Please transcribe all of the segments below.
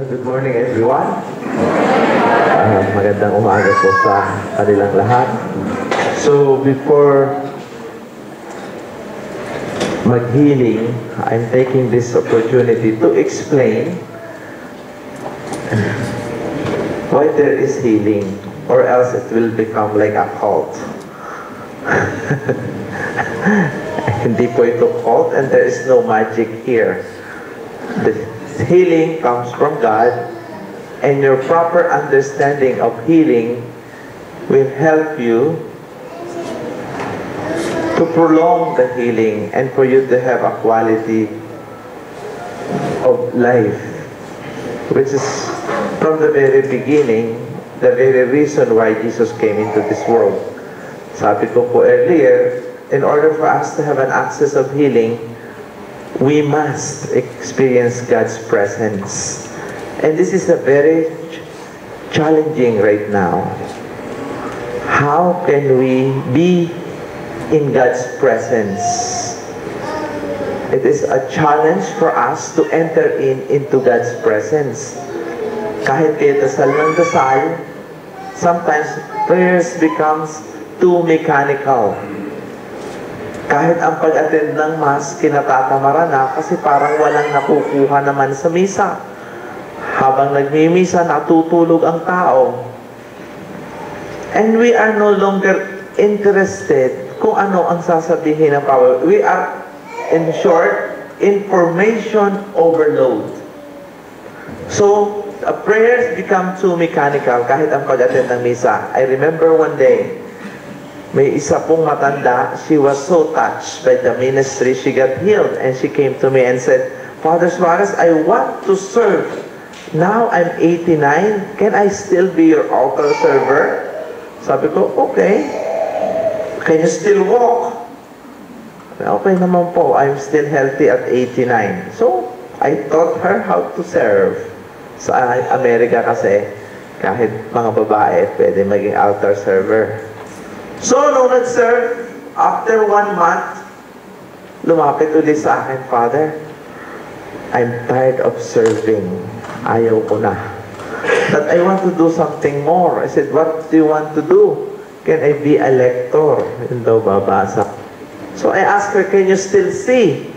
Good morning everyone. Magandang umaga po sa kanilang lahat. So before mag-healing, I'm taking this opportunity to explain why there is healing, or else it will become like a cult. Hindi po ito cult, and there is no magic here. The healing comes from God, and your proper understanding of healing will help you to prolong the healing and for you to have a quality of life, which is from the very beginning, the very reason why Jesus came into this world. Sabi ko po earlier, in order for us to have an access of healing, we must experience God's presence. And this is a very challenging right now. How can we be in God's presence? It is a challenge for us to enter into God's presence. Kahit kayo dasal ng dasal, sometimes prayers becomes too mechanical. Kahit ang pag-attend ng Mass, kinatatamara na kasi parang walang nakukuha naman sa misa. Habang nagmimisa, natutulog ang tao. And we are no longer interested kung ano ang sasabihin ng power. We are, in short, information overload. So, prayers become too mechanical kahit ang pag-attend ng misa. I remember one day, may isa pong matanda, she was so touched by the ministry, she got healed, and she came to me and said, Father Suarez, I want to serve. Now I'm 89, can I still be your altar server? Sabi ko, okay. Can you still walk? Okay naman po, I'm still healthy at 89. So, I taught her how to serve. Sa Amerika kasi, kahit mga babae, pwede maging altar server. So, nung nag-serve, after 1 month, lumapit ulit sa akin, Father, I'm tired of serving. Ayaw ko na. But I want to do something more. I said, what do you want to do? Can I be a lector? Yun daw babasa. So I asked her, can you still see?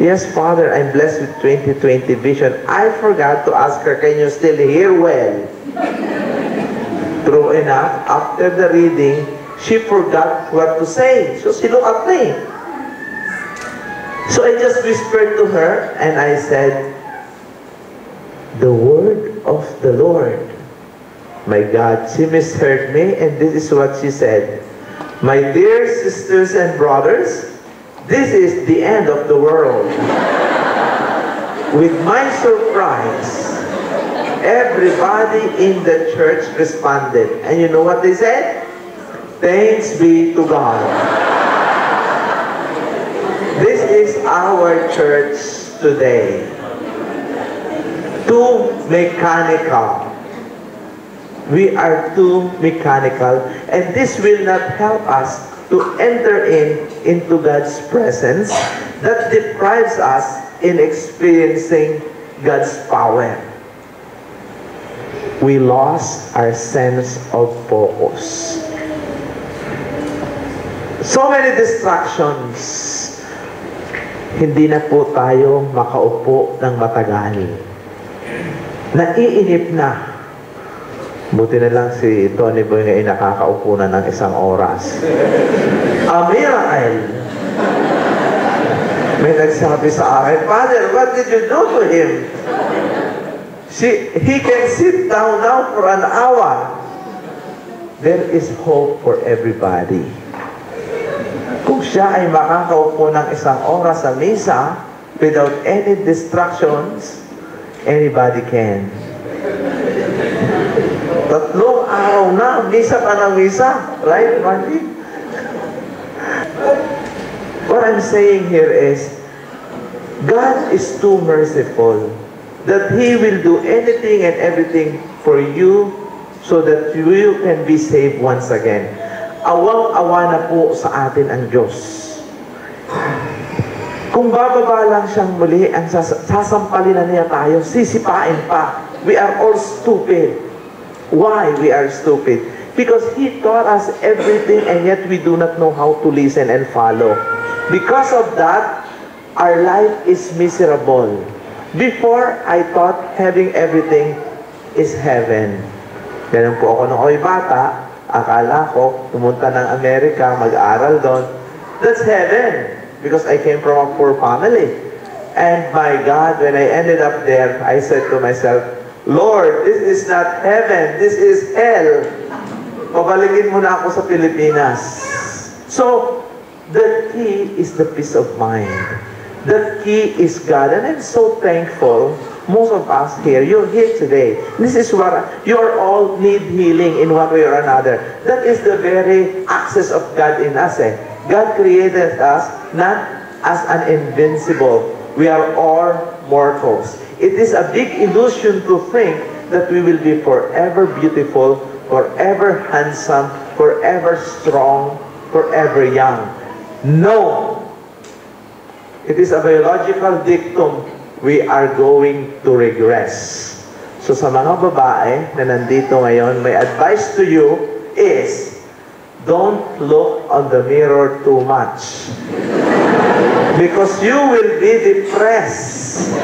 Yes, Father, I'm blessed with 20/20 vision. I forgot to ask her, can you still hear well? True enough, after the reading, she forgot what to say. So she looked at me. So I just whispered to her and I said, the word of the Lord. My God, she misheard me and this is what she said. My dear sisters and brothers, this is the end of the world. With my surprise, everybody in the church responded. And you know what they said? Thanks be to God. This is our church today. Too mechanical. We are too mechanical, and this will not help us to enter into God's presence. That deprives us in experiencing God's power. We lost our sense of focus. So many distractions. Hindi na po tayo makaupo ng matagal. Naiinip na. Buti na lang si Tony Boy ngayon nakakaupo na ng 1 oras. A miracle! May nagsabi sa akin, Father, what did you do to him? He can sit down now for an hour. There is hope for everybody. Kung siya ay makakaupo ng 1 oras sa misa without any distractions, anybody can. 3 araw na, misa pa ng misa. Right, Marty? What I'm saying here is, God is too merciful that He will do anything and everything for you so that you can be saved once again. Awang-awa na po sa atin ang Diyos. Kung bababa lang siyang muli, ang sasampalin na niya tayo, sisipain pa. We are all stupid. Why we are stupid? Because He taught us everything and yet we do not know how to listen and follow. Because of that, our life is miserable. Before, I thought having everything is heaven. Ganun po ako nung ako'y bata. Akala ko, pumunta ng Amerika, mag-aral doon. That's heaven. Because I came from a poor family. And my God, when I ended up there, I said to myself, Lord, this is not heaven. This is hell. Pabalikin mo na ako sa Pilipinas. So, the key is the peace of mind. The key is God. And I'm so thankful, most of us here, you're here today. This is what, you're all need healing in one way or another. That is the very access of God in us. God created us not as an invincible. We are all mortals. It is a big illusion to think that we will be forever beautiful, forever handsome, forever strong, forever young. No! It is a biological dictum. We are going to regress. So sa mga babae na nandito ngayon, my advice to you is, don't look on the mirror too much. Because you will be depressed.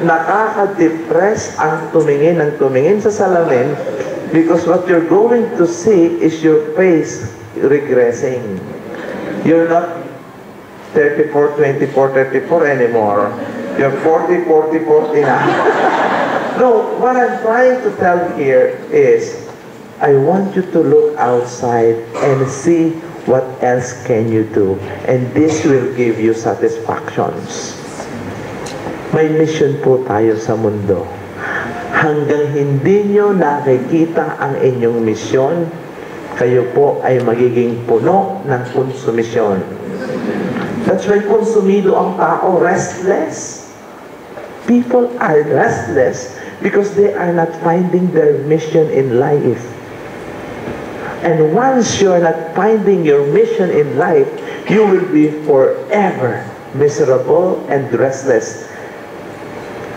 Nakaka-depress ang tumingin sa salamin because what you're going to see is your face regressing. You're not 34, 24, 34 anymore. You're 40, 40, 40 na. No, what I'm trying to tell here is, I want you to look outside and see what else can you do. And this will give you satisfactions. May mission po tayo sa mundo. Hanggang hindi nyo nakikita ang inyong misyon, kayo po ay magiging puno ng konsumisyon. That's why konsumido ang tao, restless. People are restless because they are not finding their mission in life. And once you're not finding your mission in life, you will be forever miserable and restless.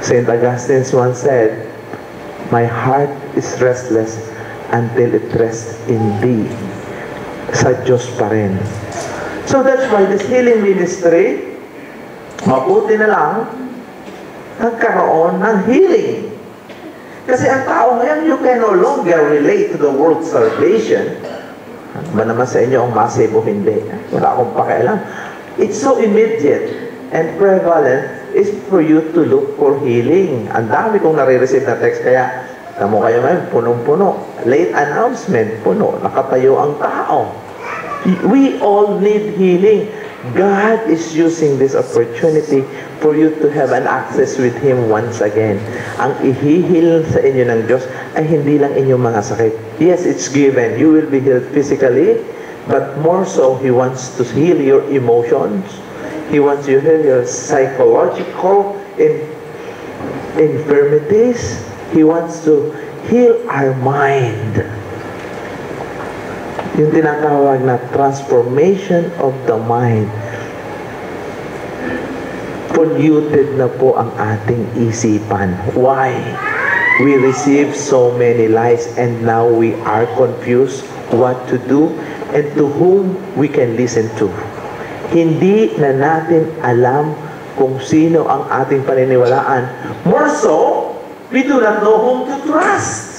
St. Augustine once said, my heart is restless until it rests in thee. Sa Diyos pa rin. So that's why this healing ministry, mabuti na lang, nagkaroon ng healing. Kasi ang tao ngayon, you can no longer relate to the world's salvation. Ba naman sa inyo ang masebo hindi? Wala akong pakialam. It's so immediate and prevalent is for you to look for healing. Ang dami kong nare-receive na text, kaya tamo kayo ngayon, punong-puno. Late announcement, puno. Nakatayo ang tao. We all need healing. God is using this opportunity for you to have an access with Him once again. Ang ihihil sa inyo ng Diyos ay hindi lang inyong mga sakit. Yes, it's given. You will be healed physically, but more so, He wants to heal your emotions. He wants you to heal your psychological infirmities. He wants to heal our mind. Yung tinatawag na transformation of the mind. Polluted na po ang ating isipan. Why? We receive so many lies and now we are confused what to do and to whom we can listen to. Hindi na natin alam kung sino ang ating paniniwalaan. More so, we do not know whom to trust.